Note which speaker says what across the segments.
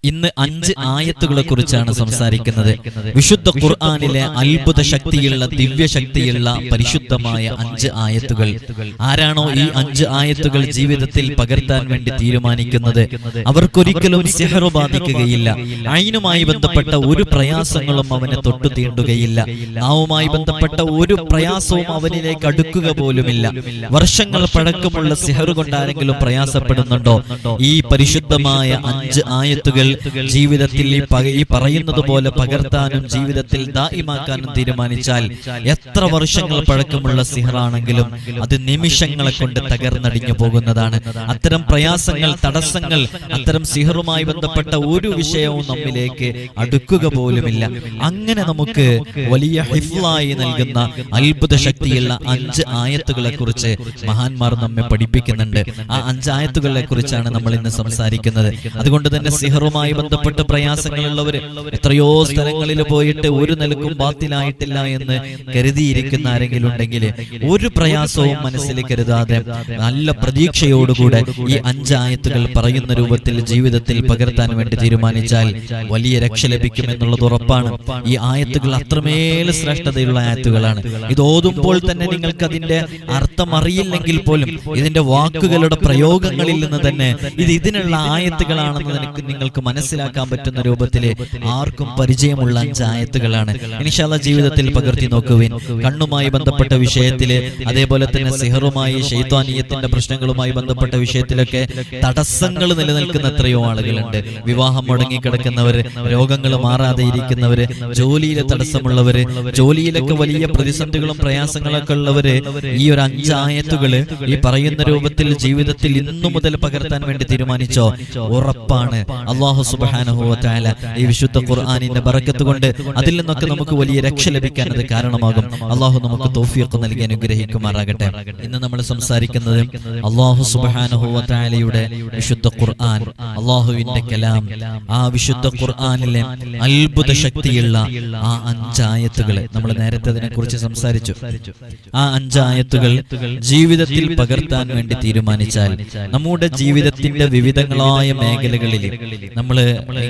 Speaker 1: ഇന്ന് 5 ആയത്തുകളെ കുറിച്ചാണ് സംസാരിക്കുന്നത്. വിശുദ്ധ ഖുർആനിലെ അത്ഭുത ശക്തിയുള്ള, ദിവ്യ ശക്തിയുള്ള പരിശുദ്ധമായ 5 ആയത്തുകൾ. ആരാണോ ഈ 5 ആയത്തുകൾ ജീവിതത്തിൽ പകർത്താൻ വേണ്ടി തീരുമാനിക്കുന്നത് അവർക്കൊരിക്കലും സിഹ്ർ ബാധിക്കുകയില്ല. ഐനുമായി ബന്ധപ്പെട്ട ഒരു പ്രയാസങ്ങളും അവനെ തൊട്ടു തീണ്ടുകയില്ല. നാവുമായി ബന്ധപ്പെട്ട ഒരു പ്രയാസവും അവനിലേക്ക് അടുക്കുക പോലുമില്ല. വർഷങ്ങൾ പഴക്കമുള്ള സിഹ്ർ കൊണ്ടാരെങ്കിലും പ്രയാസപ്പെടുന്നുണ്ടോ? ഈ പരിശുദ്ധമായ 5 ആയത്തുകൾ ജീവിതത്തിൽ ഈ പറയുന്നത് പോലെ പകർത്താനും ജീവിതത്തിൽ ദായിമാക്കാനും തീരുമാനിച്ചാൽ എത്ര വർഷങ്ങൾ പഴക്കമുള്ള സിഹ്റാണെങ്കിലും അത് നിമിഷങ്ങളെ കൊണ്ട് തകർന്നടിഞ്ഞു പോകുന്നതാണ്. അത്തരം പ്രയാസങ്ങൾ, തടസ്സങ്ങൾ, അത്തരം സിഹ്റുമായി ബന്ധപ്പെട്ട ഒരു വിഷയവും നമ്മിലേക്ക് അടുക്കുക പോലുമില്ല. അങ്ങനെ നമുക്ക് വലിയ ഹിഫ്ളായി നൽകുന്ന അത്ഭുത ശക്തിയുള്ള 5 ആയത്തുകളെ കുറിച്ച് മഹാന്മാർ നമ്മെ പഠിപ്പിക്കുന്നുണ്ട്. ആ 5 ആയത്തുകളെ കുറിച്ചാണ് നമ്മൾ ഇന്ന് സംസാരിക്കുന്നത്. അതുകൊണ്ട് തന്നെ സിഹ്റുമായി ബന്ധപ്പെട്ട പ്രയാസങ്ങളുള്ളവര് എത്രയോ സ്ഥലങ്ങളിൽ പോയിട്ട് ഒരു നിലക്കും ബാത്തിലായിട്ടില്ല എന്ന് കരുതിയിരിക്കുന്ന ആരെങ്കിലും ഉണ്ടെങ്കിൽ ഒരു പ്രയാസവും മനസ്സിൽ കരുതാതെ നല്ല പ്രതീക്ഷയോടുകൂടെ ഈ 5 ആയത്തുകൾ പറയുന്ന രൂപത്തിൽ ജീവിതത്തിൽ പകർത്താൻ വേണ്ടി തീരുമാനിച്ചാൽ വലിയ രക്ഷ ലഭിക്കുമെന്നുള്ളത് ഉറപ്പാണ്. ഈ ആയത്തുകൾ അത്രമേൽ ശ്രേഷ്ഠതയുള്ള ആയത്തുകളാണ്. ഇത് ഓതുമ്പോൾ തന്നെ നിങ്ങൾക്ക് അതിന്റെ അർത്ഥം അറിയില്ലെങ്കിൽ പോലും ഇതിന്റെ വാക്കുകളുടെ പ്രയോഗങ്ങളിൽ നിന്ന് തന്നെ ഇതിനുള്ള ആയത്തുകളാണെന്ന് നിങ്ങൾക്ക് മനസ്സിലാക്കാൻ പറ്റുന്ന രൂപത്തിൽ ആർക്കും പരിചയമുള്ള 5 ആയത്തുകളാണ്. ഇൻഷാ അല്ലാഹ് ജീവിതത്തിൽ പകർത്തി നോക്കുവിൻ. കണ്ണുമായി ബന്ധപ്പെട്ട വിഷയത്തില്, അതേപോലെ തന്നെ സിഹറുമായി, ശൈത്വാനിയത്തിന്റെ പ്രശ്നങ്ങളുമായി ബന്ധപ്പെട്ട വിഷയത്തിലൊക്കെ തടസ്സങ്ങൾ നിലനിൽക്കുന്ന എത്രയോ ആളുകളുണ്ട്. വിവാഹം മുടങ്ങിക്കിടക്കുന്നവര്, രോഗങ്ങൾ മാറാതെ ഇരിക്കുന്നവര്, ജോലിയിലെ തടസ്സമുള്ളവര്, ജോലിയിലൊക്കെ വലിയ പ്രതിസന്ധികളും പ്രയാസങ്ങളൊക്കെ ഉള്ളവര് ഈ ഒരു 5 ആയത്തുകള് ഈ പറയുന്ന രൂപത്തിൽ ജീവിതത്തിൽ ഇന്നു മുതൽ പകർത്താൻ വേണ്ടി തീരുമാനിച്ചോ ഉറപ്പാണ് അല്ലാഹു സുബ്ഹാനഹു വ തആല ഈ വിശുദ്ധ ഖുർആനിന്റെ ബറക്കത്ത് കൊണ്ട് അതിൽ നിന്നൊക്കെ നമുക്ക് വലിയ രക്ഷ ലഭിക്കാൻ അത് കാരണമാകും. അല്ലാഹു നമുക്ക് തൗഫീഖ് നൽകി അനുഗ്രഹിക്കുമാറാകട്ടെ. ഇന്ന് നമ്മൾ സംസാരിക്കുന്നത് അല്ലാഹു സുബ്ഹാനഹു വ തആലയുടെ വിശുദ്ധ ഖുർആൻ, അല്ലാഹുവിന്റെ കലാം, ആ വിശുദ്ധ ഖുർആനിലെ അത്ഭുത ശക്തിയുള്ള ആ 5 ആയത്തുകൾ. നമ്മൾ നേരത്തെ അതിനെക്കുറിച്ച് സംസാരിച്ചു. ആ 5 ആയത്തുകൾ ജീവിതത്തിൽ പകർത്താൻ വേണ്ടി തീരുമാനിച്ചാൽ നമ്മുടെ ജീവിതത്തിന്റെ വിവിധങ്ങളായ മേഖലകളിൽ നമ്മൾ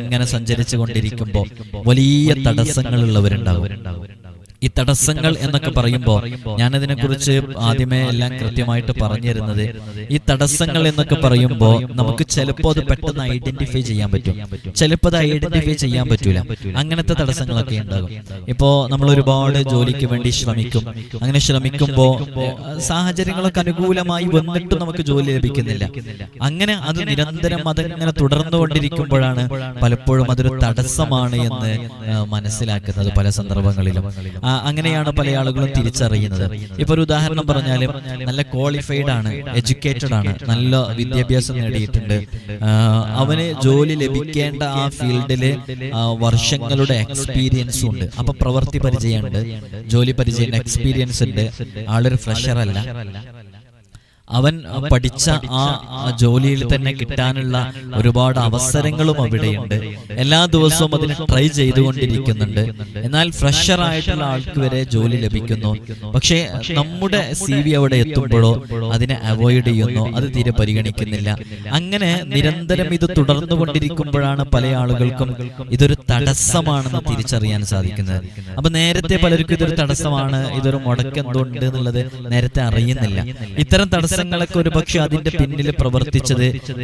Speaker 1: ഇങ്ങനെ സഞ്ചരിച്ചു കൊണ്ടിരിക്കുമ്പോൾ വലിയ തടസ്സങ്ങളുള്ളവരുണ്ടാവും. ഈ തടസ്സങ്ങൾ എന്നൊക്കെ പറയുമ്പോൾ ഞാനതിനെ കുറിച്ച് ആദ്യമേ എല്ലാം കൃത്യമായിട്ട് പറഞ്ഞു തരുന്നത്, ഈ തടസ്സങ്ങൾ എന്നൊക്കെ പറയുമ്പോൾ നമുക്ക് ചിലപ്പോൾ അത് പെട്ടെന്ന് ഐഡന്റിഫൈ ചെയ്യാൻ പറ്റും, ചിലപ്പോൾ അത് ഐഡന്റിഫൈ ചെയ്യാൻ പറ്റൂല. അങ്ങനത്തെ തടസ്സങ്ങളൊക്കെ ഉണ്ടാകും. ഇപ്പോ നമ്മൾ ഒരുപാട് ജോലിക്ക് വേണ്ടി ശ്രമിക്കും. അങ്ങനെ ശ്രമിക്കുമ്പോൾ സാഹചര്യങ്ങളൊക്കെ അനുകൂലമായി വന്നിട്ടും നമുക്ക് ജോലി ലഭിക്കുന്നില്ല. അങ്ങനെ അത് നിരന്തരം അതങ്ങനെ തുടർന്നുകൊണ്ടിരിക്കുമ്പോഴാണ് പലപ്പോഴും അതൊരു തടസ്സമാണ് എന്ന് മനസ്സിലാക്കുന്നത് പല സന്ദർഭങ്ങളിലും. അങ്ങനെയാണ് പല ആളുകളും തിരിച്ചറിയുന്നത്. ഇപ്പൊ ഒരു ഉദാഹരണം പറഞ്ഞാലും, നല്ല ക്വാളിഫൈഡ് ആണ്, എഡ്യൂക്കേറ്റഡ് ആണ്, നല്ല വിദ്യാഭ്യാസം നേടിയിട്ടുണ്ട്, അവന് ജോലി ലഭിക്കേണ്ട ആ ഫീൽഡില് വർഷങ്ങളുടെ എക്സ്പീരിയൻസും ഉണ്ട്. അപ്പൊ പ്രവൃത്തി പരിചയമുണ്ട്, ജോലി പരിചയം, എക്സ്പീരിയൻസ് ഉണ്ട്, ആളൊരു ഫ്രഷർ അല്ല. അവൻ പഠിച്ച ആ ജോലിയിൽ തന്നെ കിട്ടാനുള്ള ഒരുപാട് അവസരങ്ങളും അവിടെയുണ്ട്. എല്ലാ ദിവസവും അതിന് ട്രൈ ചെയ്തുകൊണ്ടിരിക്കുന്നുണ്ട്. എന്നാൽ ഫ്രഷർ ആയിട്ടുള്ള ആൾക്ക് വരെ ജോലി ലഭിക്കുന്നു. പക്ഷേ നമ്മുടെ CV അവിടെ എത്തുമ്പോഴോ അതിനെ അവോയ്ഡ് ചെയ്യുന്നു, അത് തീരെ പരിഗണിക്കുന്നില്ല. അങ്ങനെ നിരന്തരം ഇത് തുടർന്നുകൊണ്ടിരിക്കുമ്പോഴാണ് പല ആളുകൾക്കും ഇതൊരു തടസ്സമാണെന്ന് തിരിച്ചറിയാൻ സാധിക്കുന്നത്. അപ്പൊ നേരത്തെ പലർക്കും ഇതൊരു തടസ്സമാണ്, ഇതൊരു മുടക്കെന്തുണ്ട് എന്നുള്ളത് നേരത്തെ അറിയുന്നില്ല. ഇത്തരം തടസ്സങ്ങളൊക്കെ ഒരു പക്ഷെ അതിന്റെ പിന്നിൽ പ്രവർത്തിച്ചത്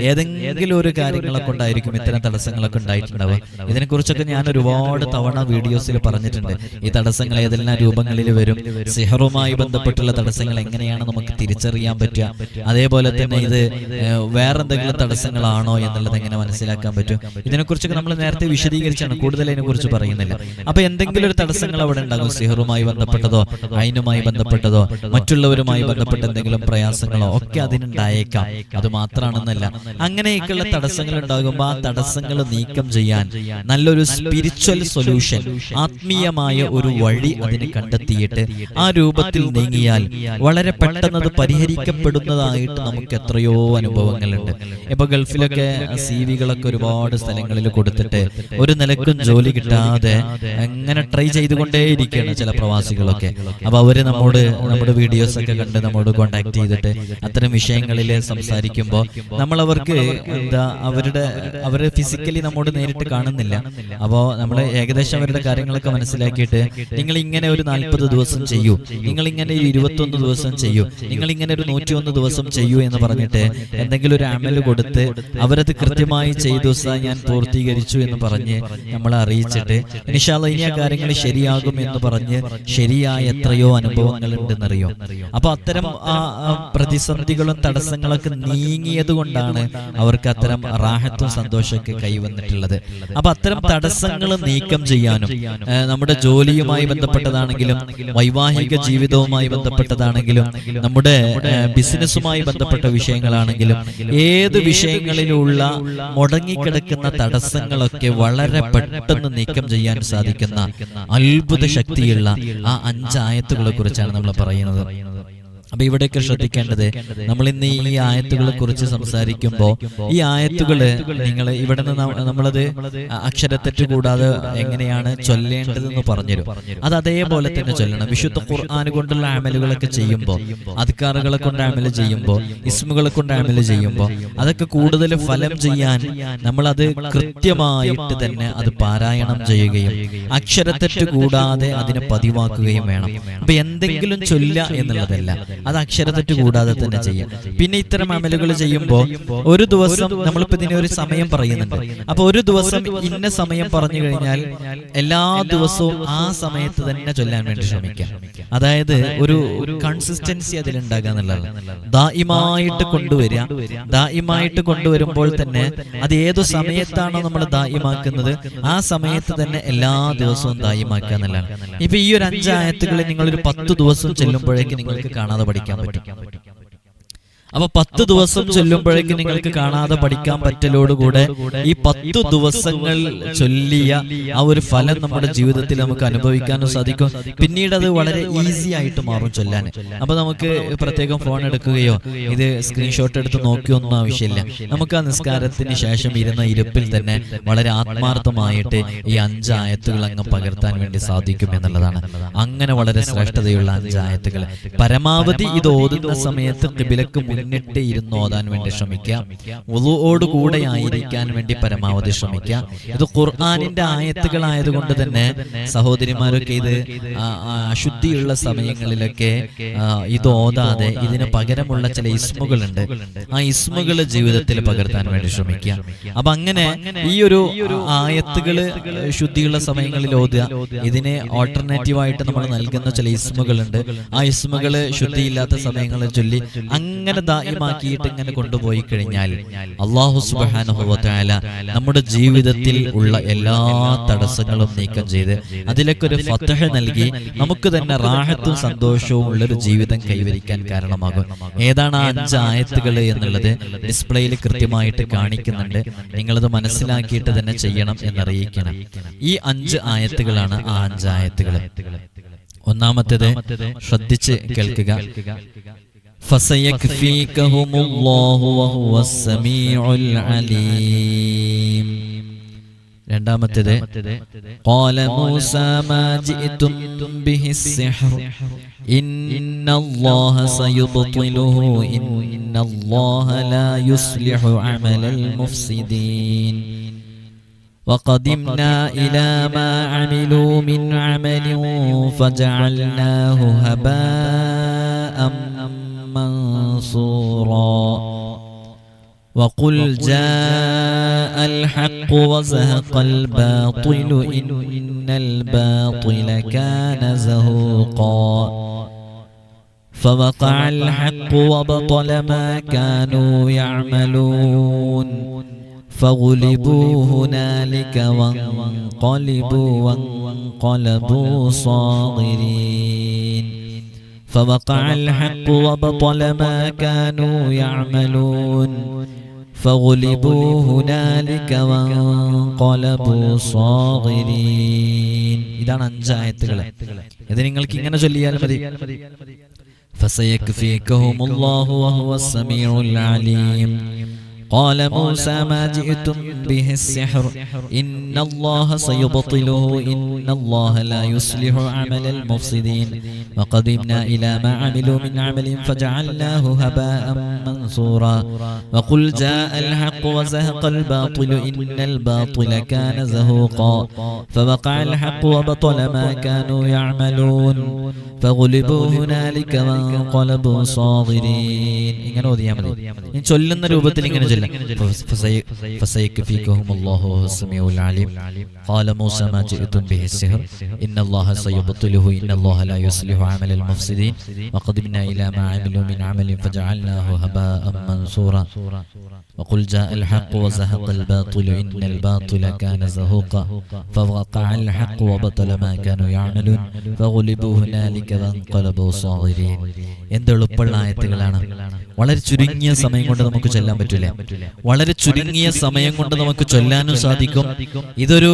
Speaker 1: ഏതെങ്കിലും ഒരു കാര്യങ്ങളെ കൊണ്ടായിരിക്കും ഇത്തരം തടസ്സങ്ങളൊക്കെ ഉണ്ടായിട്ടുണ്ടാവുക. ഇതിനെക്കുറിച്ചൊക്കെ ഞാൻ ഒരുപാട് തവണ വീഡിയോസിൽ പറഞ്ഞിട്ടുണ്ട്. ഈ തടസ്സങ്ങൾ ഏതെല്ലാം രൂപങ്ങളിൽ വരും, സിഹറുമായി ബന്ധപ്പെട്ടുള്ള തടസ്സങ്ങൾ എങ്ങനെയാണ് നമുക്ക് തിരിച്ചറിയാൻ പറ്റുക, അതേപോലെ തന്നെ ഇത് വേറെന്തെങ്കിലും തടസ്സങ്ങളാണോ എന്നുള്ളത് എങ്ങനെ മനസ്സിലാക്കാൻ പറ്റും, ഇതിനെക്കുറിച്ചൊക്കെ നമ്മൾ നേരത്തെ വിശദീകരിച്ചാണ്, കൂടുതൽ അതിനെക്കുറിച്ച് പറയുന്നില്ല. അപ്പൊ എന്തെങ്കിലും ഒരു തടസ്സങ്ങൾ അവിടെ ഉണ്ടാകും, സിഹറുമായി ബന്ധപ്പെട്ടതോ ഐനുമായി ബന്ധപ്പെട്ടതോ മറ്റുള്ളവരുമായി ബന്ധപ്പെട്ട എന്തെങ്കിലും പ്രയാസങ്ങളോ ഒക്കെ അതിനുണ്ടായേക്കാം. അത് മാത്രമാണെന്നല്ല, അങ്ങനെയൊക്കെയുള്ള തടസ്സങ്ങൾ ഉണ്ടാകുമ്പോൾ ആ തടസ്സങ്ങൾ നീക്കം ചെയ്യാൻ നല്ലൊരു സ്പിരിച്വൽ സൊല്യൂഷൻ, ആത്മീയമായ ഒരു വഴി അതിന് കണ്ടെത്തിയിട്ട് ആ രൂപത്തിൽ നീങ്ങിയാൽ വളരെ പെട്ടെന്ന് അത് പരിഹരിക്കപ്പെടുന്നതായിട്ട് നമുക്ക് എത്രയോ അനുഭവങ്ങളുണ്ട്. ഇപ്പൊ ഗൾഫിലൊക്കെ CV-കളൊക്കെ ഒരുപാട് സ്ഥലങ്ങളിൽ കൊടുത്തിട്ട് ഒരു നിലക്കും ജോലി കിട്ടാതെ എങ്ങനെ ട്രൈ ചെയ്തുകൊണ്ടേയിരിക്കുകയാണ് ചില പ്രവാസികളൊക്കെ. അപ്പൊ അവര് നമ്മുടെ വീഡിയോസ് ഒക്കെ കണ്ട് നമ്മോട് കോണ്ടാക്ട് ചെയ്തിട്ട് അത്തരം വിഷയങ്ങളിൽ സംസാരിക്കുമ്പോൾ നമ്മൾ അവർക്ക് അവര് ഫിസിക്കലി നമ്മോട് നേരിട്ട് കാണുന്നില്ല. അപ്പോൾ നമ്മൾ ഏകദേശം അവരുടെ കാര്യങ്ങളൊക്കെ മനസ്സിലാക്കിയിട്ട് നിങ്ങൾ ഇങ്ങനെ ഒരു 40 ദിവസം ചെയ്യൂ, നിങ്ങൾ ഇങ്ങനെ 21 ദിവസം ചെയ്യൂ, നിങ്ങൾ ഇങ്ങനെ ഒരു 101 ദിവസം ചെയ്യൂ എന്ന് പറഞ്ഞിട്ട് എന്തെങ്കിലും ഒരു അമല് കൊടുത്ത് അവരത് കൃത്യമായി ചെയ്തു, ഞാൻ പൂർത്തീകരിച്ചു എന്ന് പറഞ്ഞ് നമ്മളെ അറിയിച്ചിട്ട് ഇൻഷാ അല്ലാഹ് ഇനി ആ കാര്യങ്ങൾ ശരിയാകും എന്ന് പറഞ്ഞ് ശരിയായ എത്രയോ അനുഭവങ്ങൾ ഉണ്ടെന്നറിയോ. അപ്പൊ അത്തരം പ്രതിസന്ധികളും തടസ്സങ്ങളൊക്കെ നീങ്ങിയത് കൊണ്ടാണ് അവർക്ക് അത്തരം റാഹത്തും സന്തോഷമൊക്കെ കൈവന്നിട്ടുള്ളത്. അപ്പൊ അത്തരം തടസ്സങ്ങൾ നീക്കം ചെയ്യാനും നമ്മുടെ ജോലിയുമായി ബന്ധപ്പെട്ടതാണെങ്കിലും വൈവാഹിക ജീവിതവുമായി ബന്ധപ്പെട്ടതാണെങ്കിലും നമ്മുടെ ബിസിനസ്സുമായി ബന്ധപ്പെട്ട വിഷയങ്ങളാണെങ്കിലും ഏത് വിഷയങ്ങളിലുള്ള മുടങ്ങിക്കിടക്കുന്ന തടസ്സങ്ങളൊക്കെ വളരെ പെട്ടെന്ന് നീക്കം ചെയ്യാൻ സാധിക്കുന്ന അത്ഭുത ശക്തിയുള്ള ആ 5 ആയത്തുകളെ കുറിച്ചാണ് നമ്മൾ പറയുന്നത്. അപ്പൊ ഇവിടെയൊക്കെ ശ്രദ്ധിക്കേണ്ടത്, നമ്മൾ ഇന്ന് ഈ ആയത്തുകളെ കുറിച്ച് സംസാരിക്കുമ്പോൾ ഈ ആയത്തുകള് നിങ്ങൾ ഇവിടെ നിന്ന് നമ്മളത് അക്ഷരത്തെറ്റ് കൂടാതെ എങ്ങനെയാണ് ചൊല്ലേണ്ടതെന്ന് പറഞ്ഞുതരും. അത് അതേപോലെ തന്നെ ചൊല്ലണം. വിശുദ്ധ ഖുർആൻ കൊണ്ടുള്ള അമലുകളൊക്കെ ചെയ്യുമ്പോൾ, അദ്കാറുകളെ കൊണ്ട് അമല് ചെയ്യുമ്പോൾ, ഇസ്മുകളെ കൊണ്ട് അമല് ചെയ്യുമ്പോൾ അതൊക്കെ കൂടുതൽ ഫലം ചെയ്യാൻ നമ്മളത് കൃത്യമായിട്ട് തന്നെ അത് പാരായണം ചെയ്യുകയും അക്ഷരത്തെറ്റ് കൂടാതെ അതിനെ പതിവാക്കുകയും വേണം. അപ്പൊ എന്തെങ്കിലും ചൊല്ല എന്നുള്ളതല്ല, അത് അക്ഷരത്തെറ്റ് കൂടാതെ തന്നെ ചെയ്യാം. പിന്നെ ഇത്തരം അമലുകൾ ചെയ്യുമ്പോൾ ഒരു ദിവസം നമ്മളിപ്പോ ഇതിനെ ഒരു സമയം പറയുന്നുണ്ട്. അപ്പൊ ഒരു ദിവസം ഇന്ന സമയം പറഞ്ഞു കഴിഞ്ഞാൽ എല്ലാ ദിവസവും ആ സമയത്ത് തന്നെ ചൊല്ലാൻ വേണ്ടി ശ്രമിക്കാം. അതായത് ഒരു കൺസിസ്റ്റൻസി അതിലുണ്ടാകുക എന്നുള്ളതാണ്. ദായിമായിട്ട് കൊണ്ടുവരിക. ദായിമായിട്ട് കൊണ്ടുവരുമ്പോൾ തന്നെ അത് ഏതു സമയത്താണോ നമ്മൾ ദായിമാക്കുന്നത് ആ സമയത്ത് തന്നെ എല്ലാ ദിവസവും ദായിമാക്കുക എന്നുള്ളതാണ്. ഇപ്പൊ ഈ ഒരു 5 ആയത്തുകളിൽ നിങ്ങളൊരു 10 ദിവസം ചെല്ലുമ്പോഴേക്ക് നിങ്ങൾക്ക് കാണാതെ പഠിക്കാൻ പറ്റും. അപ്പൊ 10 ദിവസം ചൊല്ലുമ്പോഴേക്ക് നിങ്ങൾക്ക് കാണാതെ പഠിക്കാൻ പറ്റലോടുകൂടെ ഈ 10 ദിവസങ്ങൾ ചൊല്ലിയ ആ ഒരു ഫലം നമ്മുടെ ജീവിതത്തിൽ നമുക്ക് അനുഭവിക്കാനും സാധിക്കും. പിന്നീട് അത് വളരെ ഈസി ആയിട്ട് മാറും ചൊല്ലാൻ. അപ്പൊ നമുക്ക് പ്രത്യേകം ഫോൺ എടുക്കുകയോ ഇത് സ്ക്രീൻഷോട്ട് എടുത്ത് നോക്കിയൊന്നും ആവശ്യമില്ല. നമുക്ക് ആ നിസ്കാരത്തിന് ശേഷം ഇരുന്ന ഇരിപ്പിൽ തന്നെ വളരെ ആത്മാർത്ഥമായിട്ട് ഈ 5 ആയത്തുകൾ അങ്ങ് പകർത്താൻ വേണ്ടി സാധിക്കും എന്നുള്ളതാണ്. അങ്ങനെ വളരെ ശ്രേഷ്ഠതയുള്ള 5 ആയത്തുകൾ പരമാവധി ഇത് ഓതുന്ന സമയത്ത് ഖിബിലക്ക് മുന്നിട്ട് ഇരുന്ന് ഓതാൻ വേണ്ടി ശ്രമിക്കുക. വുളുഓട് കൂടെ ആയിരിക്കാൻ വേണ്ടി പരമാവധി ശ്രമിക്കുക. ഇത് ഖുർആനിന്റെ ആയത്തുകളായതുകൊണ്ട് തന്നെ സഹോദരിമാരൊക്കെ ഇത് അശുദ്ധിയുള്ള സമയങ്ങളിലൊക്കെ ഇത് ഓതാതെ ഇതിന് പകരമുള്ള ചില ഇസ്മുകളുണ്ട്, ആ ഇസ്മുകള് ജീവിതത്തിൽ പകർത്താൻ വേണ്ടി ശ്രമിക്കുക. അപ്പൊ അങ്ങനെ ഈ ഒരു ആയത്തുകള് ശുദ്ധിയുള്ള സമയങ്ങളിൽ ഓതുക. ഇതിന് ഓൾട്ടർനേറ്റീവായിട്ട് നമ്മൾ നൽകുന്ന ചില ഇസ്മുകളുണ്ട്. ആ ഇസ്മുകള് ശുദ്ധിയില്ലാത്ത സമയങ്ങളിൽ ചൊല്ലി അങ്ങനെ ദായിമാക്കിയിട്ട് ഇങ്ങനെ കൊണ്ടുപോയി കഴിഞ്ഞാൽ അല്ലാഹു സുബ്ഹാനഹു വ തആല നമ്മുടെ ജീവിതത്തിൽ ഉള്ള എല്ലാ തടസ്സങ്ങളും നീക്കം ചെയ്ത് അതിലേക്ക് ഒരു ഫത്ഹ് നൽകി നമുക്ക് തന്നെ റാഹത്തും സന്തോഷവും ഉള്ളൊരു ജീവിതം കൈവരിക്കാൻ കാരണമാകും. ഏതാണ് ആ 5 ആയത്തുകൾ എന്നുള്ളത് ഡിസ്പ്ലേയിൽ കൃത്യമായിട്ട് കാണിക്കുന്നുണ്ട്. നിങ്ങളത് മനസ്സിലാക്കിയിട്ട് തന്നെ ചെയ്യണം എന്നറിയിക്കണം. ഈ 5 ആയത്തുകളാണ് ആ 5 ആയത്തുകൾ. ഒന്നാമത്തേത് ശ്രദ്ധിച്ച് കേൾക്കുക. فسيكفيكهم الله وهو السميع العليم. രണ്ടാമത്തേത് قال موسى ما جئتم به السحر إن الله سيبطله إن الله لا يصلح عمل المفسدين وقدمنا إلى ما عملوا من عمل فجعلناه هباء منصورا وقل جاء الحق وزهق الباطل إن الباطل كان زهوقا فوقع الحق وبطل ما كانوا يعملون فغلبوا هنالك وانقلبوا صاغرين فوقع الحق وبطل ما كانوا يعملون فغلبوا هنالك وانقلبوا صاغرين. ഇതാണ് 5 ആയത്തുകൾ. ഇത് നിങ്ങൾക്ക് ഇങ്ങനെ ചൊല്ലിയാൽ മതി. فسيكفيكهم الله وهو السميع العليم قال موسى ما جئتم به السحر إن الله سيبطله إن الله لا يصلح عمل المفسدين وقدمنا إلى ما عملوا من عمل فجعلناه هباء منثورا وقل جاء الحق وزهق الباطل إن الباطل كان زهوقا فوقع الحق وبطل ما كانوا يعملون فغلبوا هنالك وانقلبوا صاغرين. ഇങ്ങനെ ഓതിയാൽ മതി. ഇനി ചൊല്ലുന്ന രൂപത്തിൽ ഇങ്ങനെ ചൊല്ലാം. فسيكفيكهم الله وهو السميع العليم قال موسى ما جئتم به السحر إن الله سيبطله إن الله لا يصلح عمل المفسدين وقدمنا إلى ما عملوا من عمل فجعلناه هباء منثورا وقل جاء الحق وزهق الباطل إن الباطل كان زهوقا فوقع الحق وبطل ما كانوا يعملون فغلبوا هنالك وانقلبوا صاغرين. എന്ത് എളുപ്പമുള്ള ആയത്തുകളാണ്. വളരെ ചുരുങ്ങിയ സമയം കൊണ്ട് നമുക്ക് ചൊല്ലാൻ പറ്റില്ല. വളരെ ചുരുങ്ങിയ സമയം കൊണ്ട് നമുക്ക് ചൊല്ലാനും സാധിക്കും. ഇതൊരു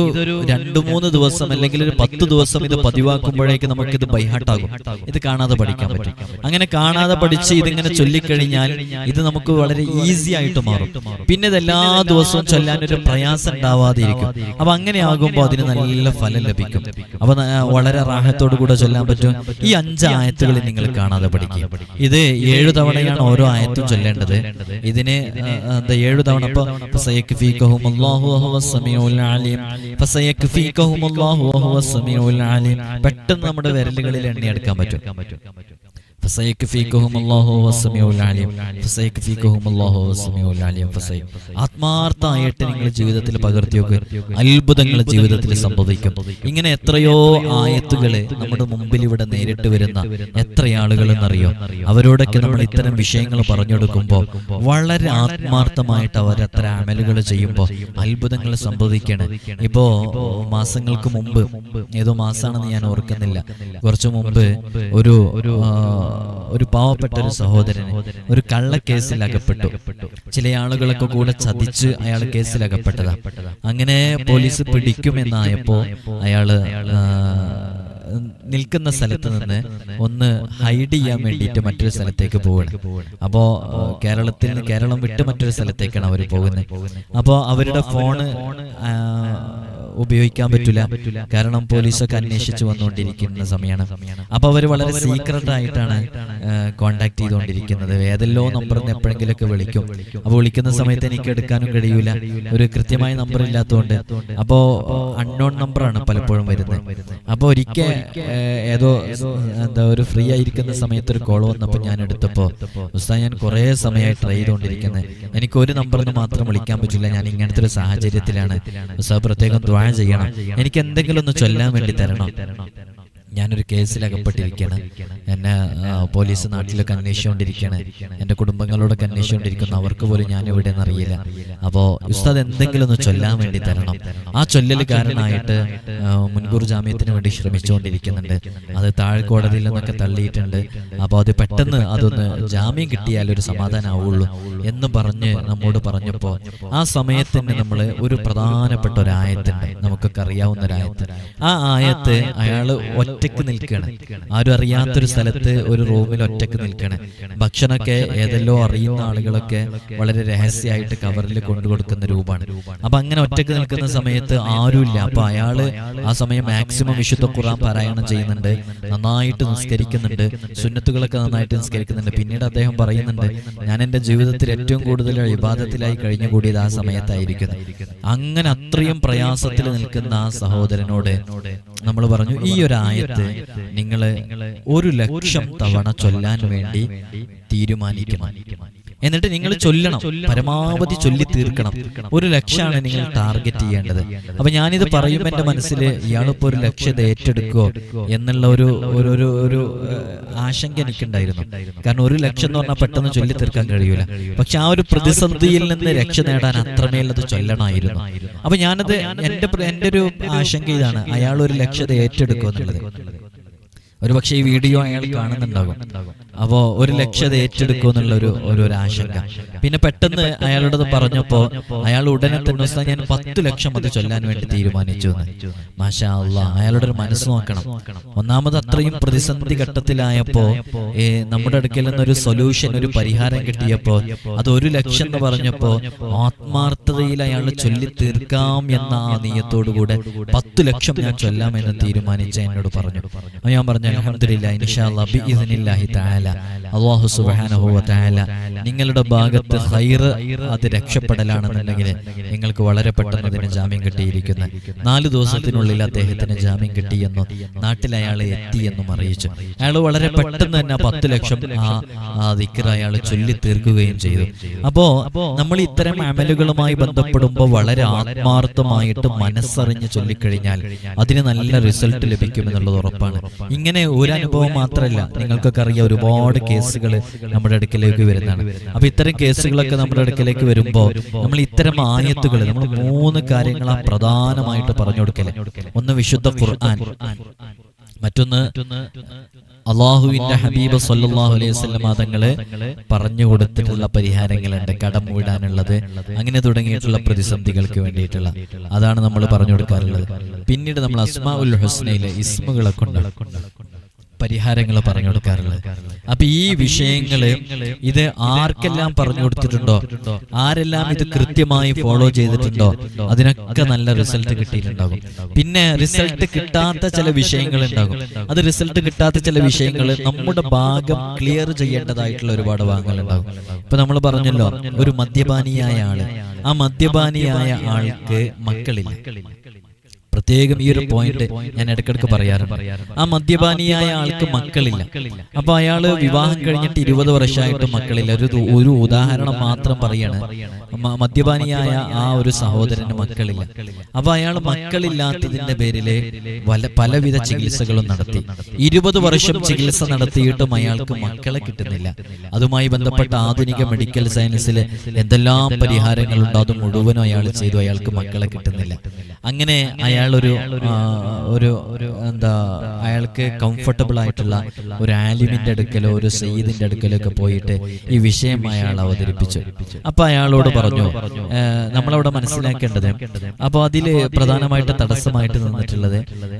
Speaker 1: 2-3 ദിവസം അല്ലെങ്കിൽ ഒരു 10 ദിവസം ഇത് പതിവാക്കുമ്പോഴേക്ക് നമുക്കിത് ബൈഹാട്ടാകും. ഇത് കാണാതെ പഠിക്കാൻ പറ്റും. അങ്ങനെ കാണാതെ പഠിച്ച് ഇതിങ്ങനെ ചൊല്ലിക്കഴിഞ്ഞാൽ ഇത് നമുക്ക് വളരെ ഈസി ആയിട്ട് മാറും. പിന്നെ ഇത് എല്ലാ ദിവസവും ചൊല്ലാനൊരു പ്രയാസം ഉണ്ടാവാതെ ഇരിക്കും. അപ്പൊ അങ്ങനെ ആകുമ്പോൾ അതിന് നല്ല ഫലം ലഭിക്കും. അപ്പൊ വളരെ റാഹത്തോടു കൂടെ ചൊല്ലാൻ പറ്റും. ഈ 5 ആയത്തുകൾ നിങ്ങൾ കാണാതെ പഠിക്കുക. ഇത് 7 തവണയാണ് ഓരോ ആയത്തും ചൊല്ലേണ്ടത്. ഇതിന് 7 തവണ. അപ്പൊ പെട്ടെന്ന് നമ്മുടെ വിരലുകളിൽ എണ്ണിയെടുക്കാൻ പറ്റും. ആത്മാർത്ഥമായിട്ട് നിങ്ങൾ ജീവിതത്തിൽ പകർത്തിയൊക്കെ അത്ഭുതങ്ങൾ ജീവിതത്തിൽ സംഭവിക്കും. ഇങ്ങനെ എത്രയോ ആയത്തുകള് നമ്മുടെ മുമ്പിൽ ഇവിടെ നേരിട്ട് വരുന്ന എത്ര ആളുകളെന്നറിയോ. അവരോടൊക്കെ നമ്മൾ ഇത്തരം വിഷയങ്ങൾ പറഞ്ഞെടുക്കുമ്പോൾ വളരെ ആത്മാർത്ഥമായിട്ട് അവരത്ര അമലുകൾ ചെയ്യുമ്പോൾ അത്ഭുതങ്ങൾ സംഭവിക്കണം. ഇപ്പോ മാസങ്ങൾക്ക് മുമ്പ്, ഏതോ മാസമാണെന്ന് ഞാൻ ഓർക്കുന്നില്ല, കുറച്ചു മുമ്പ് ഒരു പാവപ്പെട്ട ഒരു സഹോദരന് ഒരു കള്ളക്കേസിൽ അകപ്പെട്ടു. ചില ആളുകളൊക്കെ കൂടെ ചതിച്ച് അയാൾ കേസിൽ അകപ്പെട്ടതാ. അങ്ങനെ പോലീസ് പിടിക്കുമെന്നായപ്പോ അയാള് നിൽക്കുന്ന സ്ഥലത്ത് നിന്ന് ഒന്ന് ഹൈഡ് ചെയ്യാൻ വേണ്ടിയിട്ട് മറ്റൊരു സ്ഥലത്തേക്ക് പോവുകയാണ്. അപ്പോ കേരളം വിട്ട് മറ്റൊരു സ്ഥലത്തേക്കാണ് അവർ പോകുന്നത്. അപ്പോ അവരുടെ ഫോണ് ഉപയോഗിക്കാൻ പറ്റില്ല. കാരണം പോലീസൊക്കെ അന്വേഷിച്ചു വന്നുകൊണ്ടിരിക്കുന്ന സമയമാണ്. അപ്പൊ അവർ വളരെ സീക്രട്ട് ആയിട്ടാണ് കോണ്ടാക്ട് ചെയ്തുകൊണ്ടിരിക്കുന്നത്. ഏതെല്ലോ നമ്പറിന് എപ്പോഴെങ്കിലൊക്കെ വിളിക്കും. അപ്പൊ വിളിക്കുന്ന സമയത്ത് എനിക്ക് എടുക്കാനും കഴിയൂല, ഒരു കൃത്യമായ നമ്പർ ഇല്ലാത്തതുകൊണ്ട്. അപ്പോ അൺനോൺ നമ്പറാണ് പലപ്പോഴും വരുന്നത്. അപ്പൊ ഒരിക്കൽ ഏതോ ഒരു ഫ്രീ ആയിരിക്കുന്ന സമയത്ത് ഒരു കോൾ വന്നപ്പോൾ ഞാൻ എടുത്തപ്പോ, ഉസ്താദ് ഞാൻ കുറെ സമയമായി ട്രൈ ചെയ്തുകൊണ്ടിരിക്കുന്നത്, എനിക്ക് ഒരു നമ്പറിന് മാത്രം വിളിക്കാൻ പറ്റില്ല, ഞാൻ ഇങ്ങനത്തെ ഒരു സാഹചര്യത്തിലാണ്, ഉസ്താദ് പ്രത്യേകം ദുആ ചെയ്യണം, എനിക്ക് എന്തെങ്കിലും ഒന്ന് ചൊല്ലാൻ വേണ്ടി തരണം. ഞാനൊരു കേസിൽ അകപ്പെട്ടിരിക്കുകയാണ്. എന്നെ പോലീസ് നാട്ടിലൊക്കെ അന്വേഷിച്ചുകൊണ്ടിരിക്കുകയാണ്. എൻ്റെ കുടുംബങ്ങളോടൊക്കെ അന്വേഷിച്ചുകൊണ്ടിരിക്കുന്നു. അവർക്ക് പോലും ഞാൻ എവിടെയെന്ന് അറിയില്ല. അപ്പോൾ ഉസ്താദ് എന്തെങ്കിലും ഒന്ന് ചൊല്ലാൻ വേണ്ടി തരണം. ആ ചൊല്ലൽ കാരണമായിട്ട് മുൻകൂർ ജാമ്യത്തിന് വേണ്ടി ശ്രമിച്ചുകൊണ്ടിരിക്കുന്നുണ്ട്. അത് താഴ്ക്കോടതിയിൽ നിന്നൊക്കെ തള്ളിയിട്ടുണ്ട്. അപ്പോൾ അത് പെട്ടെന്ന് അതൊന്ന് ജാമ്യം കിട്ടിയാൽ ഒരു സമാധാനമാവുള്ളൂ എന്ന് പറഞ്ഞ് നമ്മോട് പറഞ്ഞപ്പോൾ ആ സമയത്തിന് നമ്മൾ ഒരു പ്രധാനപ്പെട്ട ഒരു ആയത്തുണ്ട്, നമുക്കൊക്കെ അറിയാവുന്ന ഒരു ആയത്ത്. ആ ആയത്ത് അയാൾ ഒറ്റക്ക് നിൽക്കുകയാണ്. ആരും അറിയാത്തൊരു സ്ഥലത്ത് ഒരു റൂമിൽ ഒറ്റക്ക് നിൽക്കുകയാണ്. ഭക്ഷണമൊക്കെ ഏതെല്ലോ അറിയുന്ന ആളുകളൊക്കെ വളരെ രഹസ്യമായിട്ട് കവറിൽ കൊണ്ടുകൊടുക്കുന്ന രൂപമാണ്. അപ്പൊ അങ്ങനെ ഒറ്റക്ക് നിൽക്കുന്ന സമയത്ത് ആരുമില്ല. അപ്പൊ അയാള് ആ സമയം മാക്സിമം വിശുദ്ധ ഖുർആൻ പാരായണം ചെയ്യുന്നുണ്ട്, നന്നായിട്ട് നിസ്കരിക്കുന്നുണ്ട്, സുന്നത്തുകളൊക്കെ നന്നായിട്ട് നിസ്കരിക്കുന്നുണ്ട്. പിന്നീട് അദ്ദേഹം പറയുന്നുണ്ട്, ഞാൻ എൻ്റെ ജീവിതത്തിൽ ഏറ്റവും കൂടുതൽ ഇബാദത്തിലായി കഴിഞ്ഞുകൂടിയത് ആ സമയത്തായിരിക്കുന്നു. അങ്ങനെ അത്രയും പ്രയാസത്തിൽ നിൽക്കുന്ന ആ സഹോദരനോട് നമ്മൾ പറഞ്ഞു, ഈ ഒരു ആയത്ത് നിങ്ങള് 100,000 തവണ ചൊല്ലാൻ വേണ്ടി തീരുമാനിക്കണം. എന്നിട്ട് നിങ്ങൾ ചൊല്ലണം, പരമാവധി ചൊല്ലി തീർക്കണം. 100,000 നിങ്ങൾ ടാർഗറ്റ് ചെയ്യേണ്ടത്. അപ്പൊ ഞാനിത് പറയുമ്പോൾ എന്റെ മനസ്സിൽ ഇയാളിപ്പോ 100,000 ഏറ്റെടുക്കുമോ എന്നുള്ള ഒരു ആശങ്ക എനിക്കുണ്ടായിരുന്നു. കാരണം 100,000 എന്ന് പറഞ്ഞാൽ പെട്ടെന്ന് ചൊല്ലി തീർക്കാൻ കഴിയൂല. പക്ഷെ ആ ഒരു പ്രതിസന്ധിയിൽ നിന്ന് രക്ഷ നേടാൻ അത്രമേൽ അത് ചൊല്ലണമായിരുന്നു. അപ്പൊ ഞാനത് എന്റെ ഒരു ആശങ്ക ഇതാണ്, അയാൾ 100,000 ഏറ്റെടുക്കുമോ എന്നുള്ളത്. ഒരുപക്ഷെ ഈ വീഡിയോ അയാൾ കാണുന്നുണ്ടാകും. അപ്പോ 1 ലക്ഷം ഏറ്റെടുക്കും എന്നുള്ള ഒരു ആശങ്ക. പിന്നെ പെട്ടെന്ന് അയാളോട് പറഞ്ഞപ്പോ അയാൾ ഉടനെ തന്നെ ഉസ്താദ് ഞാൻ 10 ലക്ഷം അത് ചൊല്ലാൻ വേണ്ടി തീരുമാനിച്ചു എന്ന്. മാഷാ അല്ലാഹ്, അയാളുടെ ഒരു മനസ്സ് നോക്കണം. ഒന്നാമത് അത്രയും പ്രതിസന്ധി ഘട്ടത്തിലായപ്പോ നമ്മുടെ അടുക്കൽ നിന്നൊരു സൊല്യൂഷൻ, ഒരു പരിഹാരം കിട്ടിയപ്പോ അത് 1 ലക്ഷം എന്ന് പറഞ്ഞപ്പോ ആത്മാർത്ഥതയിൽ അയാൾ ചൊല്ലി തീർക്കാം എന്ന ആ നീയത്തോടുകൂടെ 10 ലക്ഷം ഞാൻ ചൊല്ലാമെന്ന് തീരുമാനിച്ച എന്നോട് പറഞ്ഞു. ഞാൻ പറഞ്ഞു അൽഹംദുലില്ലാഹ് ഇൻഷാ അല്ലാഹ് ബിഇസ്നില്ലാഹി തആല അല്ലാഹു സുബ്ഹാനഹു വ തആല നിങ്ങളുടെ ഭാഗത്ത് ഖൈറ് അത് രക്ഷപ്പെടലാണെന്നുണ്ടെങ്കിൽ നിങ്ങൾക്ക് വളരെ പെട്ടെന്ന് അതിന് ജാമ്യം കിട്ടിയിരിക്കുന്നു. 4 ദിവസത്തിനുള്ളിൽ അദ്ദേഹത്തിന് ജാമ്യം കിട്ടിയെന്നും നാട്ടിൽ അയാൾ എത്തിയെന്നും അറിയിച്ചു. അയാൾ വളരെ പെട്ടെന്ന് തന്നെ 10 ലക്ഷം ആ ദിക്ർ അയാൾ ചൊല്ലി തീർക്കുകയും ചെയ്തു. അപ്പോ നമ്മൾ ഇത്തരം അമലുകളുമായി ബന്ധപ്പെടുമ്പോൾ വളരെ ആത്മാർത്ഥമായിട്ട് മനസ്സറിഞ്ഞ് ചൊല്ലിക്കഴിഞ്ഞാൽ അതിന് നല്ല റിസൾട്ട് ലഭിക്കുമെന്നുള്ളത് ഉറപ്പാണ്. ഇങ്ങനെ ഒരു അനുഭവം മാത്രമല്ല, നിങ്ങൾക്കൊക്കെ അറിയാം ഒരുപാട് കേസുകൾ നമ്മുടെ അടുക്കലേക്ക് വരുന്നതാണ്. അപ്പൊ ഇത്തരം കേസുകളൊക്കെ നമ്മുടെ അടുക്കലേക്ക് വരുമ്പോൾ നമ്മൾ ഇത്തരം ആയത്തുകൾ നമ്മൾ 3 കാര്യങ്ങളാണ് പ്രധാനമായിട്ട് പറഞ്ഞു കൊടുക്കല്. ഒന്ന് വിശുദ്ധ ഖുർആൻ, മറ്റൊന്ന് അള്ളാഹുവിന്റെ ഹബീബ് സല്ലല്ലാഹു അലൈഹി വസല്ലം തങ്ങള് പറഞ്ഞു കൊടുത്തിട്ടുള്ള പരിഹാരങ്ങളുണ്ട്, കടം വീടാനുള്ളത്, അങ്ങനെ തുടങ്ങിയിട്ടുള്ള പ്രതിസന്ധികൾക്ക് വേണ്ടിയിട്ടുള്ള അതാണ് നമ്മൾ പറഞ്ഞു കൊടുക്കാറുള്ളത്. പിന്നീട് നമ്മൾ അസ്മാഉൽ ഹുസ്നയിലെ ഇസ്മുകളെ കൊണ്ട് പരിഹാരങ്ങൾ പറഞ്ഞു കൊടുക്കാറുള്ളത്. അപ്പൊ ഈ വിഷയങ്ങള് ഇത് ആർക്കെല്ലാം പറഞ്ഞു കൊടുത്തിട്ടുണ്ടോ, ആരെല്ലാം ഇത് കൃത്യമായി ഫോളോ ചെയ്തിട്ടുണ്ടോ അതിനൊക്കെ നല്ല റിസൾട്ട് കിട്ടിയിട്ടുണ്ടാകും. പിന്നെ റിസൾട്ട് കിട്ടാത്ത ചില വിഷയങ്ങൾ ഉണ്ടാകും. അത് റിസൾട്ട് കിട്ടാത്ത ചില വിഷയങ്ങൾ നമ്മുടെ ഭാഗം ക്ലിയർ ചെയ്യേണ്ടതായിട്ടുള്ള ഒരുപാട് ഭാഗങ്ങൾ ഉണ്ടാകും. ഇപ്പൊ നമ്മൾ പറഞ്ഞല്ലോ, ഒരു മദ്യപാനിയായ ആള്, ആ മദ്യപാനിയായ ആൾക്ക് മക്കളില്ല. പ്രത്യേകം ഈ ഒരു പോയിന്റ് ഞാൻ ഇടയ്ക്കിടയ്ക്ക് പറയാറുണ്ട്. ആ മദ്യപാനിയായ ആൾക്ക് മക്കളില്ല. അപ്പൊ അയാള് വിവാഹം കഴിഞ്ഞിട്ട് 20 വർഷമായിട്ട് മക്കളില്ല. ഒരു ഉദാഹരണം മാത്രം പറയാണ്. മദ്യപാനിയായ ആ ഒരു സഹോദരന് മക്കളില്ല. അപ്പൊ അയാൾ മക്കളില്ലാത്തതിന്റെ പേരില് പലവിധ ചികിത്സകളും നടത്തി. 20 വർഷം ചികിത്സ നടത്തിയിട്ടും അയാൾക്ക് മക്കളെ കിട്ടുന്നില്ല. അതുമായി ബന്ധപ്പെട്ട ആധുനിക മെഡിക്കൽ സയൻസിൽ എന്തെല്ലാം പരിഹാരങ്ങളുണ്ടോ അത് മുഴുവനും അയാൾ ചെയ്തു, അയാൾക്ക് മക്കളെ കിട്ടുന്നില്ല. അങ്ങനെ അയാളൊരു അയാൾക്ക് കംഫർട്ടബിൾ ആയിട്ടുള്ള ഒരു ആലിമിന്റെ അടുക്കലോ ഒരു സയ്യിദിന്റെ അടുക്കലോ ഒക്കെ പോയിട്ട് ഈ വിഷയം അയാൾ അവതരിപ്പിച്ചു. അപ്പൊ അയാളോട് പറഞ്ഞു, നമ്മളവിടെ മനസ്സിലാക്കേണ്ടത്, അപ്പൊ അതില് പ്രധാനമായിട്ട് തടസ്സമായിട്ട് നിന്നിട്ടുള്ളത്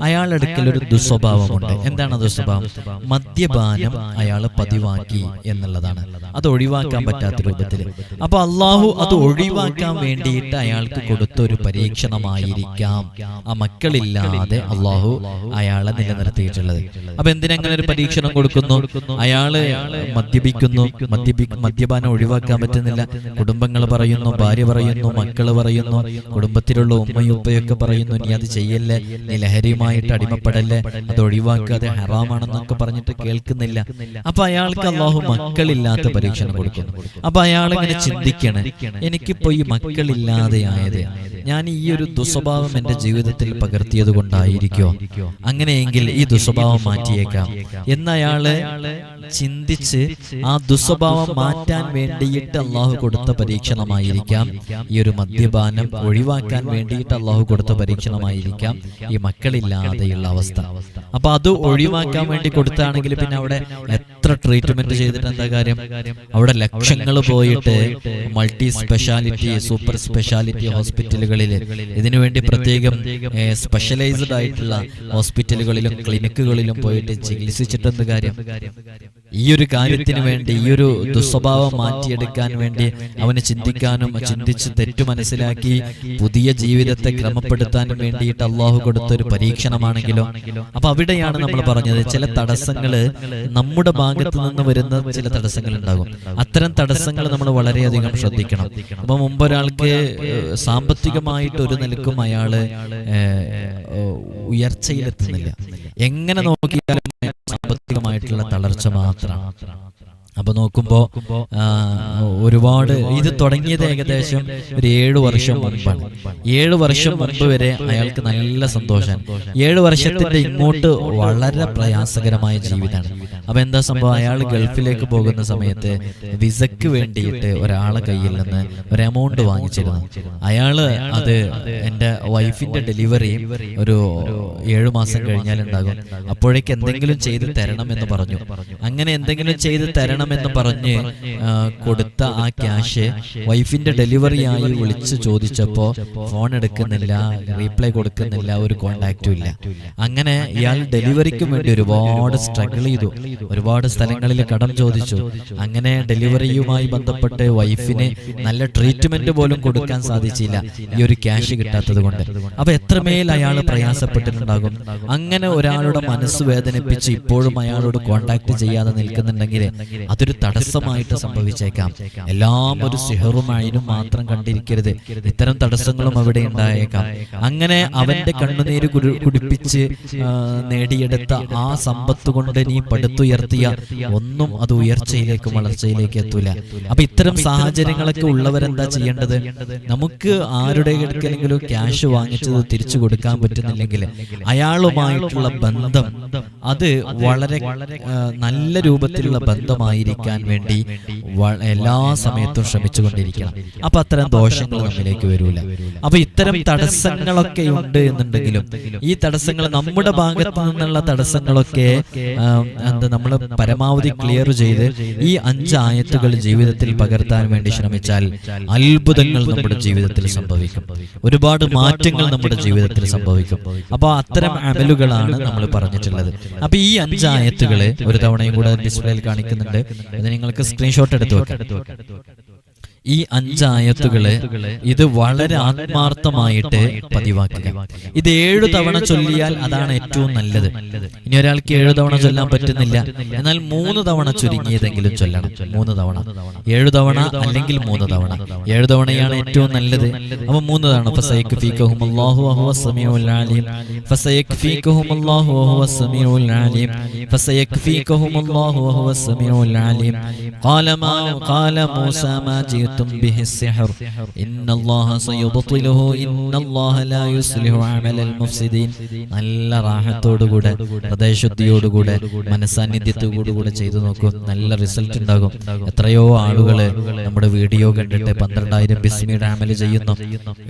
Speaker 1: അയാളുടെ അടുക്കൽ ഒരു ദുസ്വഭാവമുണ്ട്. എന്താണ് ദുസ്വഭാവം? മദ്യപാനം അയാൾ പതിവാക്കി എന്നുള്ളതാണ്. അത് ഒഴിവാക്കാൻ പറ്റാത്ത രൂപത്തിൽ. അപ്പൊ അള്ളാഹു അത് ഒഴിവാക്കാൻ വേണ്ടിയിട്ട് അയാൾക്ക് കൊടുത്ത ഒരു പരീക്ഷണമായിരിക്കാം ആ മക്കളില്ലാതെ അള്ളാഹു അയാളെ നിലനിർത്തിയിട്ടുള്ളത്. അപ്പൊ എന്തിനങ്ങനെ ഒരു പരീക്ഷണം കൊടുക്കുന്നു? അയാള് മദ്യപിക്കുന്നു, മദ്യപാനം ഒഴിവാക്കാൻ പറ്റുന്നില്ല. കുടുംബങ്ങൾ പറയുന്നു, ഭാര്യ പറയുന്നു, മക്കള് പറയുന്നു, കുടുംബത്തിലുള്ള ഉമ്മയുപ്പയൊക്കെ പറയുന്നു, നീ അത് ചെയ്യല്ലേ, നീ ലഹരിയുമായിട്ട് അടിമപ്പെടല്ലേ, അത് ഒഴിവാക്കാതെ ഹറാമാണെന്നൊക്കെ പറഞ്ഞിട്ട് കേൾക്കുന്നില്ല. അപ്പൊ അയാൾക്ക് അള്ളാഹു മക്കളില്ലാത്ത പരീക്ഷണം കൊടുക്കുന്നു. അപ്പൊ അയാളിങ്ങനെ ചിന്തിക്കണേ, എനിക്കിപ്പോ ഈ മക്കളില്ലാതെയായത് ഞാൻ ഈ ഒരു ദുസ്വഭാവം എന്റെ ജീവിതത്തിൽ പകർത്തിയത് കൊണ്ടായിരിക്കോ? അങ്ങനെയെങ്കിൽ ഈ ദുസ്വഭാവം മാറ്റിയേക്കാം എന്നയാള് ചിന്തിച്ച് ആ ദുസ്വഭാവം മാറ്റാൻ വേണ്ടിയിട്ട് അള്ളാഹു കൊടുത്ത പരീക്ഷണമായിരിക്കാം ഈ ഒരു മദ്യപാനം ഒഴിവാക്കാൻ വേണ്ടിയിട്ട് അള്ളാഹു കൊടുത്ത പരീക്ഷണമായിരിക്കാം ഈ മക്കളില്ലാതെയുള്ള അവസ്ഥ. അപ്പൊ അത് ഒഴിവാക്കാൻ വേണ്ടി കൊടുത്താണെങ്കിൽ പിന്നെ അവിടെ എത്ര ട്രീറ്റ്മെന്റ് ചെയ്തിട്ട് എന്താ കാര്യം? അവിടെ ലക്ഷങ്ങൾ പോയിട്ട് മൾട്ടി സ്പെഷ്യാലിറ്റി, സൂപ്പർ സ്പെഷ്യാലിറ്റി ഹോസ്പിറ്റലുകളിൽ ഇതിനുവേണ്ടി പ്രത്യേകം സ്പെഷ്യലൈസ്ഡ് ആയിട്ടുള്ള ഹോസ്പിറ്റലുകളിലും ക്ലിനിക്കുകളിലും പോയിട്ട് ചികിത്സിച്ചിട്ടെന്ത് കാര്യം? ഈ ഒരു കാര്യത്തിന് വേണ്ടി, ഈ ഒരു ദുസ്വഭാവം മാറ്റിയെടുക്കാൻ വേണ്ടി അവന് ചിന്തിക്കാനും ചിന്തിച്ച് തെറ്റു മനസ്സിലാക്കി പുതിയ ജീവിതത്തെ ക്രമപ്പെടുത്താനും വേണ്ടിയിട്ട് അള്ളാഹു കൊടുത്ത ഒരു പരീക്ഷണമാണെങ്കിലോ? അപ്പൊ അവിടെയാണ് നമ്മൾ പറഞ്ഞത്, ചില തടസ്സങ്ങള് നമ്മുടെ ഭാഗത്ത് നിന്ന് വരുന്ന ചില തടസ്സങ്ങൾ ഉണ്ടാകും. അത്തരം തടസ്സങ്ങൾ നമ്മൾ വളരെയധികം ശ്രദ്ധിക്കണം. അപ്പൊ മുമ്പ് ഒരാൾക്ക് സാമ്പത്തികമായിട്ട് ഒരു നിലക്കും അയാള് ഉയർച്ചയിലെത്തുന്നില്ല. എങ്ങനെ നോക്കിയാലും സാമ്പത്തികമായിട്ടുള്ള തളർച്ച മാത്രമാണ്. അപ്പൊ നോക്കുമ്പോ ഒരുപാട് ഇത് തുടങ്ങിയത് ഏകദേശം ഒരു 7 വർഷം മുൻപാണ്. 7 വർഷം മുൻപ് വരെ അയാൾക്ക് നല്ല സന്തോഷമാണ്. 7 വർഷത്തിന്റെ ഇങ്ങോട്ട് വളരെ പ്രയാസകരമായ ജീവിതമാണ്. അപ്പൊ എന്താ സംഭവം, അയാൾ ഗൾഫിലേക്ക് പോകുന്ന സമയത്ത് വിസക്ക് വേണ്ടിയിട്ട് ഒരാളെ കയ്യിൽ നിന്ന് ഒരു എമൗണ്ട് വാങ്ങിച്ചിരുന്നു. അയാള് അത് എൻ്റെ വൈഫിന്റെ ഡെലിവറി ഒരു 7 മാസം കഴിഞ്ഞാലുണ്ടാകും, അപ്പോഴേക്ക് എന്തെങ്കിലും ചെയ്ത് തരണമെന്ന് പറഞ്ഞു. അങ്ങനെ എന്തെങ്കിലും ചെയ്ത് തരണമെന്ന് പറഞ്ഞ് കൊടുത്ത ആ ക്യാഷ് വൈഫിന്റെ ഡെലിവറിയായി വിളിച്ച് ചോദിച്ചപ്പോ ഫോൺ എടുക്കുന്നില്ല, റീപ്ലൈ കൊടുക്കുന്നില്ല, ഒരു കോണ്ടാക്റ്റും ഇല്ല. അങ്ങനെ ഇയാൾ ഡെലിവറിക്ക് വേണ്ടി ഒരുപാട് സ്ട്രഗിൾ ചെയ്തു, ഒരുപാട് സ്ഥലങ്ങളിൽ കടം ചോദിച്ചു. അങ്ങനെ ഡെലിവറിയുമായി ബന്ധപ്പെട്ട് വൈഫിന് നല്ല ട്രീറ്റ്മെന്റ് പോലും കൊടുക്കാൻ സാധിച്ചില്ല, ഈ ഒരു ക്യാഷ് കിട്ടാത്തത് കൊണ്ട്. അപ്പൊ എത്രമേൽ അയാൾ പ്രയാസപ്പെട്ടിട്ടുണ്ടാകും. അങ്ങനെ ഒരാളുടെ മനസ്സ് വേദനിപ്പിച്ച് ഇപ്പോഴും അയാളോട് കോണ്ടാക്ട് ചെയ്യാതെ നിൽക്കുന്നുണ്ടെങ്കിൽ അതൊരു തടസ്സമായിട്ട് സംഭവിച്ചേക്കാം. എല്ലാം ഒരു സിഹറും അയിനും മാത്രം കണ്ടിരിക്കരുത്, ഇത്തരം തടസ്സങ്ങളും അവിടെ ഉണ്ടായേക്കാം. അങ്ങനെ അവന്റെ കണ്ണുനീര് കുടിപ്പിച്ച് നേടിയെടുത്ത ആ സമ്പത്ത് കൊണ്ട് നീ പടുത്തുയർത്തിയ ഒന്നും അത് ഉയർച്ചയിലേക്കും വളർച്ചയിലേക്ക് എത്തൂല. അപ്പൊ ഇത്തരം സാഹചര്യങ്ങളൊക്കെ ഉള്ളവരെന്താ ചെയ്യേണ്ടത്? നമുക്ക് ആരുടെ അടുക്കലെങ്കിലും ക്യാഷ് വാങ്ങിച്ചത് തിരിച്ചു കൊടുക്കാൻ പറ്റുന്നില്ലെങ്കിൽ അയാളുമായിട്ടുള്ള ബന്ധം അത് വളരെ നല്ല രൂപത്തിലുള്ള ബന്ധമായിരിക്കാൻ വേണ്ടി എല്ലാ സമയത്തും ശ്രമിച്ചുകൊണ്ടിരിക്കണം. അപ്പൊ അത്തരം ദോഷങ്ങൾ നമ്മിലേക്ക് വരൂല. അപ്പൊ ഇത്തരം തടസ്സങ്ങളൊക്കെ ഉണ്ട് എന്നുണ്ടെങ്കിലും ഈ തടസ്സങ്ങൾ നമ്മുടെ ഭാഗത്തു നിന്നുള്ള തടസ്സങ്ങളൊക്കെ നമ്മൾ പരമാവധി ക്ലിയർ ചെയ്ത് ഈ 5 ആയത്തുകൾ ജീവിതത്തിൽ പകർത്താൻ വേണ്ടി ശ്രമിച്ചാൽ അത്ഭുതങ്ങൾ നമ്മുടെ ജീവിതത്തിൽ സംഭവിക്കും, ഒരുപാട് മാറ്റങ്ങൾ നമ്മുടെ ജീവിതത്തിൽ സംഭവിക്കും. അപ്പൊ അത്തരം അമലുകളാണ് നമ്മൾ പറഞ്ഞിട്ടുള്ളത്. അപ്പൊ ഈ 5 ആയത്തുകള് ഒരു തവണയും കൂടെ ഡിസ്പ്ലേയിൽ കാണിക്കുന്നുണ്ട്, അത് നിങ്ങൾക്ക് സ്ക്രീൻഷോട്ട് എടുത്ത് വെക്കാം. ഈ 5 ആയത്തുകള് ഇത് വളരെ ആത്മാർത്ഥമായിട്ട് പതിവാക്കുക. ഇത് 7 തവണ ചൊല്ലിയാൽ അതാണ് ഏറ്റവും നല്ലത്. ഇനി ഒരാൾക്ക് 7 തവണ ചൊല്ലാൻ പറ്റുന്നില്ല, എന്നാൽ 3 തവണ ചുരുങ്ങിയതെങ്കിലും ചൊല്ലണം. 3 തവണ, 7 തവണ അല്ലെങ്കിൽ 3 തവണ. 7 തവണയാണ് ഏറ്റവും നല്ലത്. അപ്പൊ 3 തവണ ഫസയക്ഫീകഹുമുല്ലാഹു വഹുവസ് സമീഉൽ അലീം, ഫസയക്ഫീകഹുമുല്ലാഹു വഹുവസ് സമീഉൽ അലീം, ഫസയക്ഫീകഹുമുല്ലാഹു വഹുവസ് സമീഉൽ അലീം. ഖാല മൂസാ മാ به السحر إن الله سيبطله إن الله لا يصلح عمل المفسدين. നല്ല റാഹത്തോടുകൂടെ ഹൃദയശുദ്ധിയോടുകൂടെ മനസ്സാന്നിധ്യത്തോടുകൂടെ ചെയ്തു നോക്കൂ, നല്ല റിസൾട്ട് ഉണ്ടാകും. എത്രയോ ആളുകള് നമ്മുടെ വീഡിയോ കണ്ടിട്ട് 12,000 ബിസ്മിയുടെ അമൽ ചെയ്യുന്നു.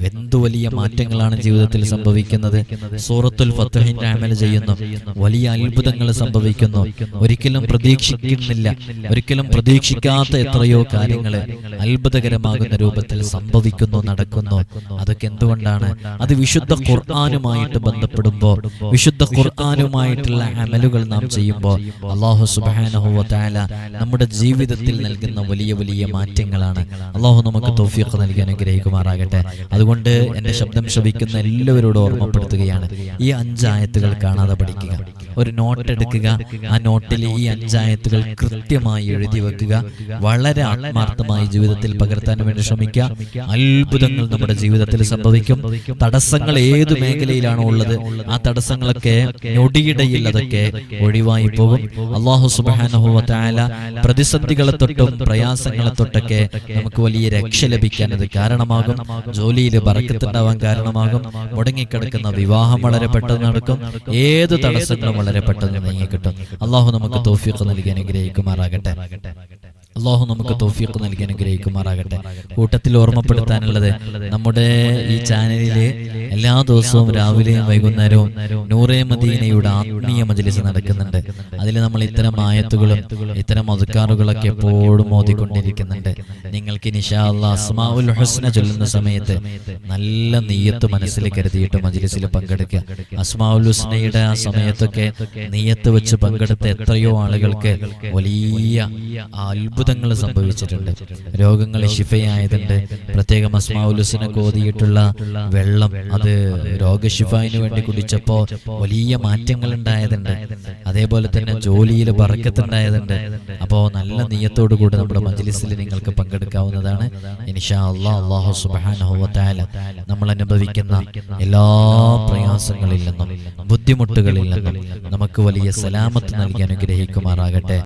Speaker 1: എന്തു വലിയ മാറ്റങ്ങളാണ് ജീവിതത്തിൽ സംഭവിക്കുന്നത്. സൂറത്തുൽ ഫത്ഹിന്റെ അമൽ ചെയ്യുന്നു, വലിയ അത്ഭുതങ്ങൾ സംഭവിക്കുന്നു. ഒരിക്കലും പ്രതീക്ഷിക്കുന്നില്ല, ഒരിക്കലും പ്രതീക്ഷിക്കാത്ത എത്രയോ കാര്യങ്ങള് അത്ഭുതകരമാകുന്ന രൂപത്തിൽ സംഭവിക്കുന്നു, നടക്കുന്നു. അതൊക്കെ എന്തുകൊണ്ടാണ്? അത് വിശുദ്ധ ഖുർആനുമായിട്ട് ബന്ധപ്പെടുമ്പോൾ, വിശുദ്ധ ഖുർആനുമായിട്ടുള്ള അമലുകൾ നാം ചെയ്യുമ്പോൾ അല്ലാഹു സുബ്ഹാനഹു വ തആല നമ്മുടെ ജീവിതത്തിൽ നൽകുന്ന വലിയ വലിയ മാറ്റങ്ങളാണ്. അല്ലാഹു നമുക്ക് തൗഫീഖ് നൽകി അനുഗ്രഹിക്കുമാറാകട്ടെ. അതുകൊണ്ട് എൻ്റെ ശബ്ദം ശ്രവിക്കുന്ന എല്ലാവരോടും ഓർമ്മപ്പെടുത്തുകയാണ്, ഈ 5 ആയത്തുകൾ കാണാതെ പഠിക്കുക. ഒരു നോട്ട് എടുക്കുക, ആ നോട്ടിൽ ഈ 5 ആയത്തുകൾ കൃത്യമായി എഴുതി വെക്കുക. വളരെ ആത്മാർത്ഥമായി ജീവിതത്തിൽ പകർത്താൻ വേണ്ടി ശ്രമിക്കുക. അത്ഭുതങ്ങൾ നമ്മുടെ ജീവിതത്തിൽ സംഭവിക്കും. തടസ്സങ്ങൾ ഏത് മേഖലയിലാണോ ഉള്ളത് ആ തടസ്സങ്ങളൊക്കെ ഞൊടിയിടയിൽ അതൊക്കെ ഒഴിവായി പോകും. അല്ലാഹു സുബ്ഹാനഹു വ തആല പ്രതിസന്ധികളെ തൊട്ടും പ്രയാസങ്ങളെ തൊട്ടൊക്കെ നമുക്ക് വലിയ രക്ഷ ലഭിക്കാൻ അത് കാരണമാകും. ജോലിയിൽ ബറക്കത്തുണ്ടാവാൻ കാരണമാകും. മുടങ്ങിക്കിടക്കുന്ന വിവാഹം വളരെ പെട്ടെന്ന് നടക്കും. ഏത് തടസ്സങ്ങളും വളരെ പെട്ടെന്ന് നീങ്ങിക്കിട്ടും. അല്ലാഹു നമുക്ക് തൗഫീഖ് നൽകി അനുഗ്രഹിക്കുമാറാകട്ടെ. അല്ലാഹു നമുക്ക് തൗഫീഖ് നൽകി അനുഗ്രഹിക്കുമാറാകട്ടെ. കൂട്ടത്തിൽ ഓർമ്മപ്പെടുത്താനുള്ളത്, നമ്മുടെ ഈ ചാനലില് എല്ലാ ദിവസവും രാവിലെയും വൈകുന്നേരവും നൂറേ മദീനയുടെ ആത്മീയ മജ്ലിസ് നടക്കുന്നുണ്ട്. അതിൽ നമ്മൾ ഇത്തരം ആയത്തുകളും ഇത്തരം അദ്കാറുകളൊക്കെ എപ്പോഴും ഓതിക്കൊണ്ടിരിക്കുന്നുണ്ട്. നിങ്ങൾക്ക് ഇൻഷാ അല്ലാഹ് അസ്മാഉൽ ഹുസ്ന ചൊല്ലുന്ന സമയത്ത് നല്ല നിയ്യത്ത് മനസ്സിൽ കരുതിയിട്ട് മജ്ലിസിൽ പങ്കെടുക്കുക. അസ്മാഉൽ ഹുസ്നയുടെ ആ സമയത്തൊക്കെ നിയ്യത്ത് വെച്ച് പങ്കെടുത്ത എത്രയോ ആളുകൾക്ക് വലിയ അത്ഭുതങ്ങൾ സംഭവിച്ചിട്ടുണ്ട്. രോഗങ്ങൾ ശിഫയായതുണ്ട്. പ്രത്യേകം അസ്മാഉൽ ഹുസ്ന ഓതിയിട്ടുള്ള വെള്ളം അത് രോഗശിഫായിന് വേണ്ടി കുടിച്ചപ്പോൾ വലിയ മാറ്റങ്ങൾ ഉണ്ടായതുണ്ട്. അതേപോലെ തന്നെ ജോലിയിൽ ബറക്കത്തുണ്ടായതുണ്ട്. അപ്പോൾ നല്ല നിയ്യത്തോടു കൂടി നമ്മുടെ മജ്ലിസിൽ നിങ്ങൾക്ക് പങ്കെടുക്കാവുന്നതാണ്. ഇൻഷാ അല്ലാഹ്. അല്ലാഹു സുബ്ഹാനഹു വ തആല നമ്മൾ അനുഭവിക്കുന്ന എല്ലാ പ്രയാസങ്ങളിൽ നിന്നും ബുദ്ധിമുട്ടുകളിൽ നിന്നും നമുക്ക് വലിയ സലാമത്ത് നൽകി അനുഗ്രഹിക്കുമാറാകട്ടെ.